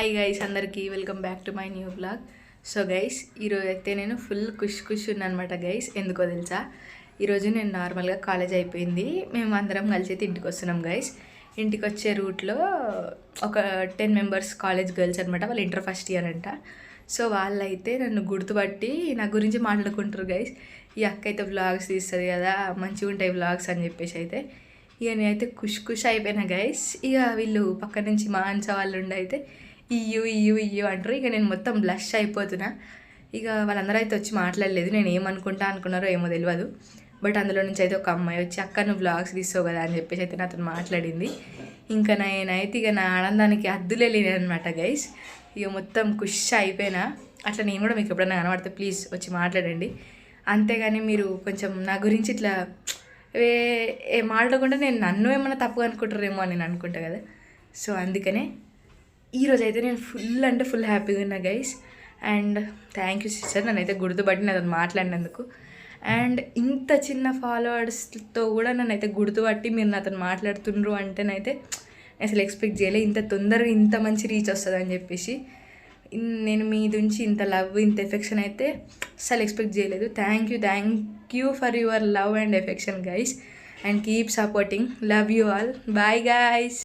Hi guys అందరికీ welcome back to my new blog. So guys ఈరోజు అయితే నేను ఫుల్ ఖుష్ ఉన్నానమాట గైస్. ఎందుకో తెలుసా, ఈరోజు నేను నార్మల్గా కాలేజ్ అయిపోయింది, మేము అందరం కలిసి అయితే ఇంటికి వస్తున్నాం గైస్. ఇంటికి వచ్చే రూట్లో ఒక 10 మెంబర్స్ కాలేజ్ గర్ల్స్ అనమాట, వాళ్ళు ఇంటర్ ఫస్ట్ ఇయర్ అంట. సో వాళ్ళైతే నన్ను గుర్తుపట్టి నా గురించి మాట్లాడుకుంటారు గైస్. ఈ అక్క అయితే వ్లాగ్స్ తీస్తుంది కదా, మంచిగా ఉంటాయి వ్లాగ్స్ అని చెప్పేసి అయితే ఇక నేనైతే ఖుష్ అయిపోయినా గైస్. ఇక వీళ్ళు పక్క నుంచి మాన్స వాళ్ళు ఉండి అయితే ఇయ్యు అంటారు. ఇక నేను మొత్తం బ్లష్ అయిపోతున్నా. ఇక వాళ్ళందరూ అయితే వచ్చి మాట్లాడలేదు, నేను ఏమనుకుంటా అనుకున్నారో ఏమో తెలియదు. బట్ అందులో నుంచి అయితే ఒక అమ్మాయి వచ్చి అక్క నువ్వు వ్లాగ్స్ తీస్తావు కదా అని చెప్పేసి అయితే నాతో మాట్లాడింది. ఇంకా నేనైతే ఇక నా ఆనందానికి హద్దులే లేనమాట గైస్. ఇక మొత్తం ఖుష్ అయిపోయినా. అట్లా నేను కూడా మీకు ఎప్పుడైనా కనబడితే ప్లీజ్ వచ్చి మాట్లాడండి. అంతేగాని మీరు కొంచెం నా గురించి ఇట్లా మాట్లాడకుండా నేను నన్ను ఏమైనా తప్పుగా అనుకుంటారేమో అని నేను అనుకుంటా కదా. సో అందుకనే ఈరోజు అయితే నేను ఫుల్ హ్యాపీగా ఉన్నా guys. And thank you sister, నన్నైతే గుర్తుపట్టి నాతో మాట్లాడినందుకు. అండ్ ఇంత చిన్న ఫాలోవర్స్తో కూడా నన్నైతే గుర్తుపట్టి మీరు నాతో మాట్లాడుతుండ్రు అంటేనైతే అసలు ఎక్స్పెక్ట్ చేయలేదు, ఇంత తొందరగా ఇంత మంచి రీచ్ వస్తుందని చెప్పేసి. నేను మీ నుంచి ఇంత లవ్ ఇంత ఎఫెక్షన్ అయితే అసలు ఎక్స్పెక్ట్ చేయలేదు. Thank you for your love and affection guys. And keep supporting. Love you all. Bye guys.